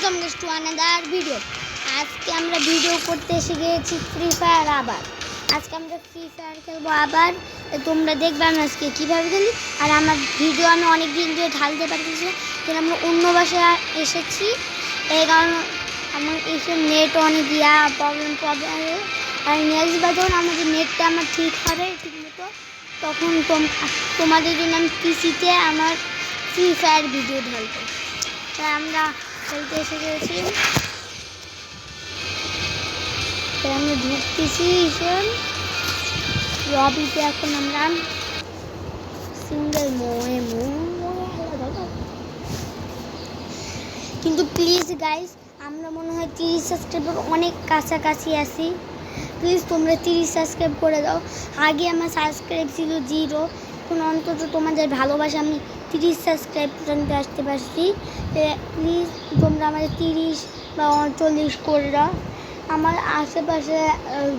Welcome guys to another video. আজকে আমরা video করতে এসে গেছি ফ্রি ফায়ার। আবার আজকে আমরা ফ্রি ফায়ার খেলবো আবার। তোমরা দেখবে আমি আজকে কীভাবে খেলি। আর আমার ভিডিও আমি অনেক দিন ধরে ঢালতে পারতেছি, কিন্তু আমরা অন্য বাসায় এসেছি, এই কারণে আমার এসে নেট অনেক প্রবলেম আর নেক্সট বার যখন আমাদের নেটটা আমার ঠিক হবে ঠিকমতো, তখন তোমাদের জন্য আমি পিসিতে আমার ফ্রি ফায়ার ভিডিও ঢালবো। তাই আমরা খেলতে এসে গেছি, তাই আমরা ঢুকতেছি লবিতে। এখন আমরা সিঙ্গেল কিন্তু প্লিজ গাইস, আমরা মনে হয় 30 সাবস্ক্রাইবার অনেক কাছাকাছি আছি। প্লিজ তোমরা 30 সাবস্ক্রাইব করে দাও। আগে আমার সাবস্ক্রাইব ছিল 0, এখন অন্তত তোমাদের ভালোবাসা আমি 30 সাবস্ক্রাইব পর্যন্ত আসতে পারছি। প্লিজ তোমরা আমাদের 30 বা 40 করে দাও। আমার আশেপাশে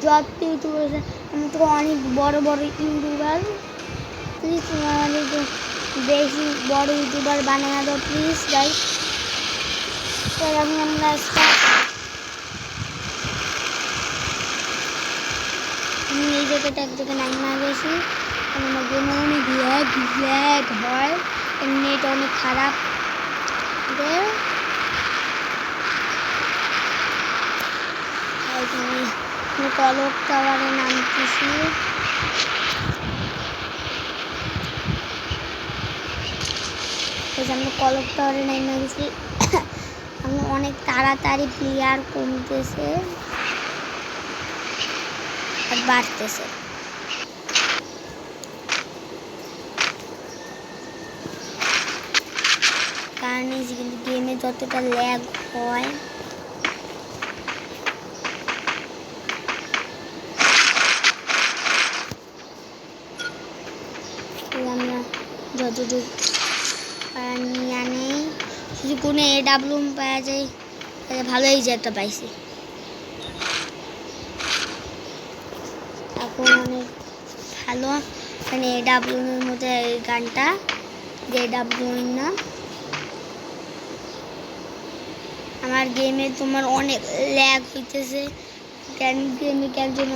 যত ইউটিউবার আছে, আমি তো অনেক বড় বড় ইউটিউবার। প্লিজ তোমরা আমাদের বেশি বড় ইউটিউবার বানিয়ে দাও প্লিজ গাইস। আমরা আমি এই জায়গাটা এক জায়গায় নাইমা গেছি। আমার গেমে অনেক ল্যাগ হয়, নেট অনেক খারাপ। কলক টাওয়ারে নামতেছি। আমরা কলক টাওয়ারে নামে গেছি। আমি অনেক তাড়াতাড়ি প্লেয়ার কমতেছে আর বাড়তেছে। কারণ কিন্তু গেমে যতটা ল্যাগ হয়, আমরা যতটুকু নিয়ে নেই, যদি কোনো AWM পাওয়া যায় তাহলে ভালোই যে একটা পাইছি। এখন অনেক ভালো, মানে AWM এর মধ্যে এই গানটা AWM না। আমার গেমে তোমার অনেক ল্যাগ হইতেছে, গেমে কেন জন্য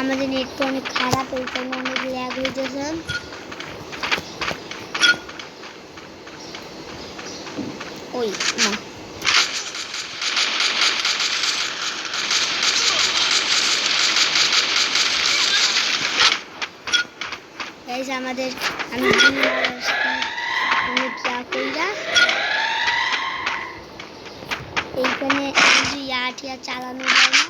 আমাদের নেটটা অনেক খারাপ, এই জন্য অনেক ল্যাগ হইতেছে। ওই না আমাদের আমি এইখানে ইয়াটিয়া চালানো যায় না,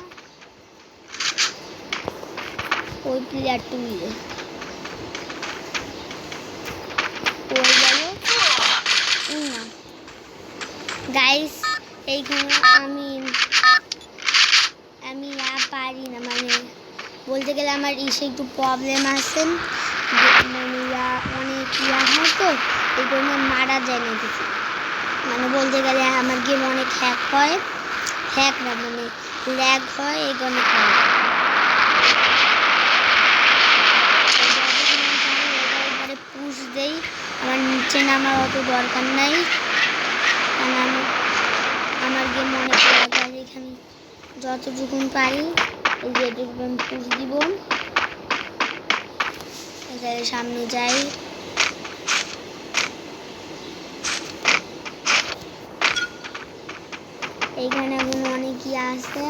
ওই প্লেয়ার তুললে ওই গেল না গাইস। এইখানে আমি পারি না, মানে বলতে গেলে আমার একটু প্রবলেম আছে, মানে অনেক হয় তো, এই জন্য মারা যায় না কিছু। মানে বলতে গেলে আমার গেম অনেক হ্যাক না, মানে ল্যাগ হয়, এই জন্য পুশ দেই। আমার নিচে নামার অত দরকার নাই, কারণ আমার গেম অনেক ল্যাগ হয়। এখানে যতটুকুন পারি এই যে আমি পুশ দিব, সামনে যাই। এইখানে এখন অনেক আছে,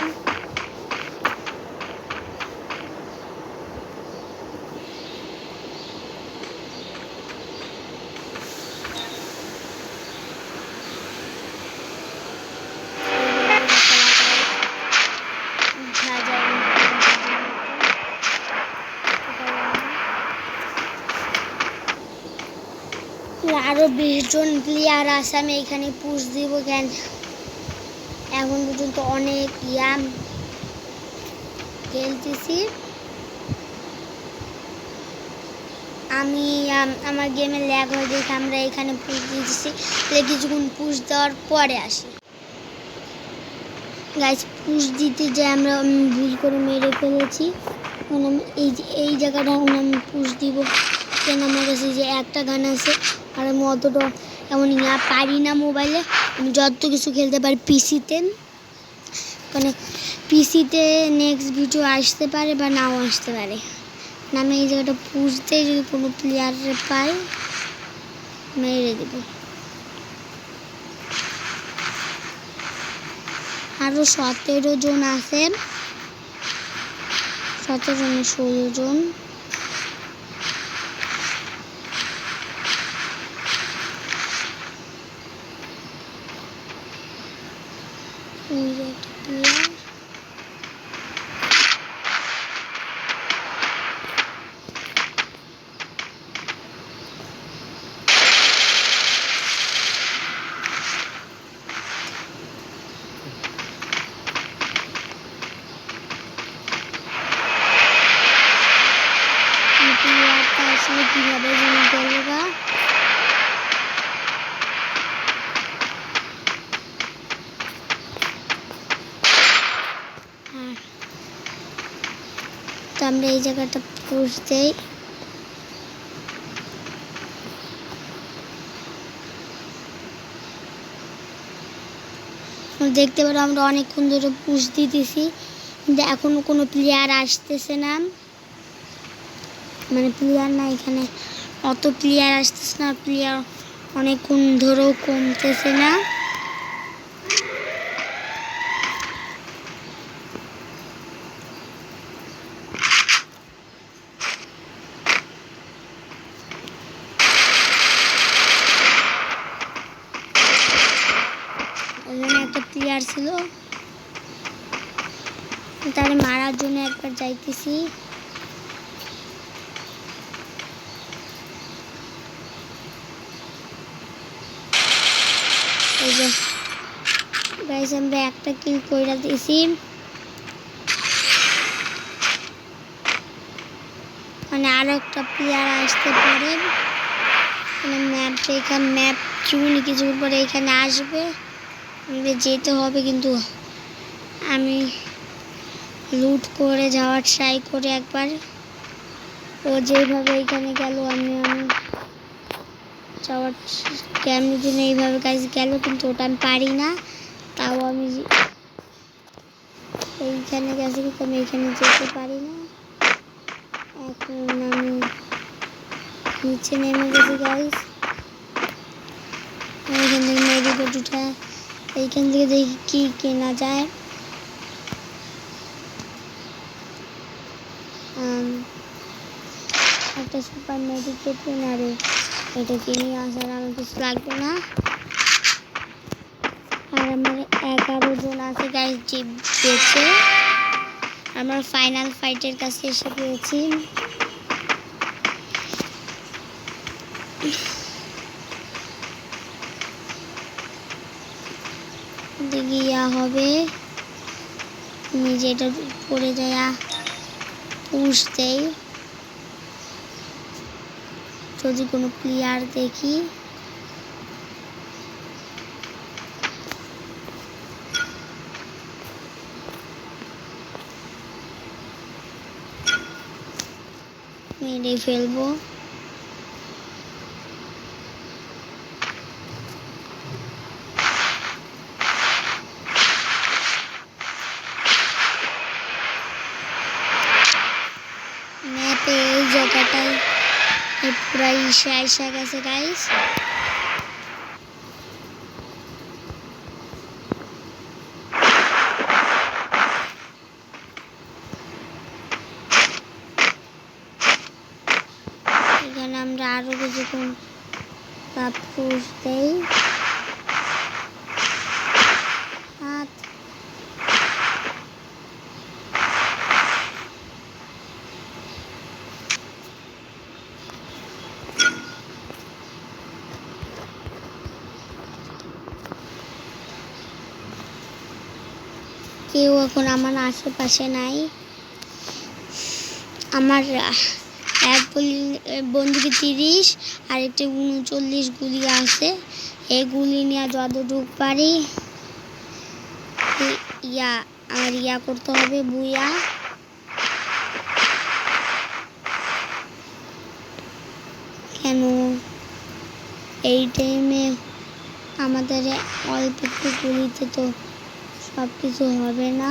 আরো 20 জন প্লেয়ার আছে। আমি এখানে পুশ দিব কেন, এখন পর্যন্ত অনেক খেলতেছি আমি। আমার গেমে ল্যাগ হয়ে দেখে আমরা এখানে পুশ দিতেছি, কিছুক্ষণ পুশ দেওয়ার পরে আসি গাইস। পুশ দিতে যে আমরা ভুল করে মেরে ফেলেছি, এই জায়গাটা আমি পুশ দিব কেন, আমার কাছে যে একটা গান আছে আর আমি অতটা এমন পারি না মোবাইলে, আমি যত কিছু খেলতে পারি পিসিতে, মানে পিসিতে নেক্সট ভিডিও আসতে পারে বা নাও আসতে পারে। আমি এই জায়গাটা পুষতে যদি কোনো প্লেয়ার পাই মেরে দেব। আরও 17 জন আছে, 17 না 16 জন। আসলে কিভাবে জন্য করবো, তো আমরা এই জায়গাটা পুষতেই দেখতে পারো আমরা অনেকক্ষণ ধরে পুষ দিতেছি, কিন্তু এখনো কোনো প্লেয়ার আসতেছে না। মানে প্লেয়ার না, এখানে অত প্লেয়ার আসতেছে না, প্লেয়ার অনেকক্ষণ ধরেও কমতেছে না। এখানে একটা প্লেয়ার ছিল, তার মারার জন্য একবার যাইতেছি। এই যে গাইস আমরা একটা কিল কইরা দিয়েছি, মানে আরো একটা প্লেয়ার আসতে পারে। মানে ম্যাপ দেখা, ম্যাপ কিছু পরে এখানে আসবে, আমাদের যেতে হবে। কিন্তু আমি লুট করে যাওয়ার ট্রাই করে একবার, ও যেভাবে এখানে গেল আমি যাওয়ার কেমনি জন্য এইভাবে গাইস গেল, কিন্তু ওটা আমি পারি না। তাও আমি এইখানে গেছি, কিন্তু আমি এইখানে যেতে পারি না। এখন আমি নিচে নেমে গেছি গাইস। এইখান থেকে মেডিকেট উঠা, এইখান থেকে দেখি কি কেনা যায়। একটা সুপার মেডিকেট কিনারে, এটা কিনে আসার আমার কিছু লাগবে না। আর আমার 11 জন আছে গাইস জিপ পেয়েছে। আমরা ফাইনাল ফাইটের কাছে এসে পেয়েছি। দেখি হবে নিজেটা পড়ে যায় পুশ দেই, যদি কোনো প্লেয়ার দেখি। মেরে ফেলবো। ম্যাপে এই জায়গাটায় পুরা ইসা গেছে গাইস। এখানে আমরা আরো কিছুক্ষণ পুশ দেই। কেউ এখন আমার আশেপাশে নাই। আমার এক বন্দুকে 30 আর একটা 39 গুলি আছে। এই গুলি নিয়ে যতটুকু পারি ইয়া করতে হবে, বুয়া। কেন এই টাইমে আমাদের অল্প একটু গুলিতে তো সব কিছু হবে না।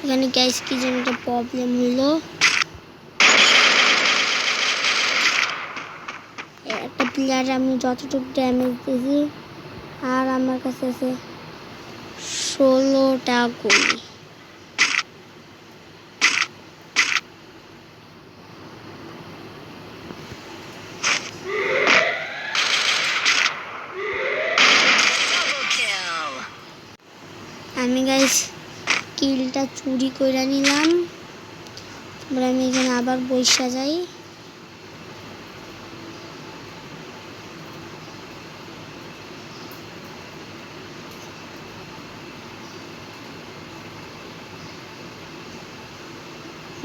এখানে গ্যাস কি যেন একটা প্রবলেম হইলো, একটা প্লেয়ার আমি যতটুকু ড্যামেজ দিয়েছি আর আমার কাছে আছে 16টা গুলি। আমি গাইস কিলটা চুরি করে নিলাম, তারপরে আমি এখানে আবার বইসা যাই।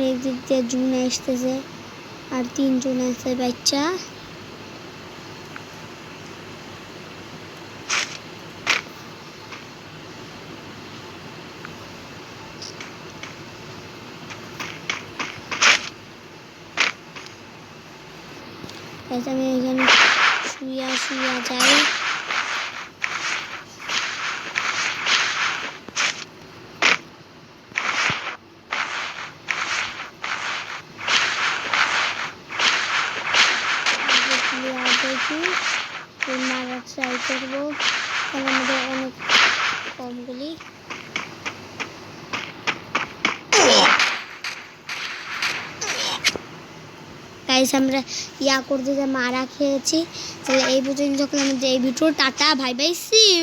এদিক দিয়ে জুন আসতেছে আর 3 জন আছে বাচ্চা। আমি এখানে শুয়া যাই। মারা ট্রাই করবো, কারণ আমাদের অনেক কম গুলি। গাইস আমরা করতে যে মারা খেয়েছি। তাহলে এই পর্যন্ত যখন আমাদের এই video tata, bye bye, see you.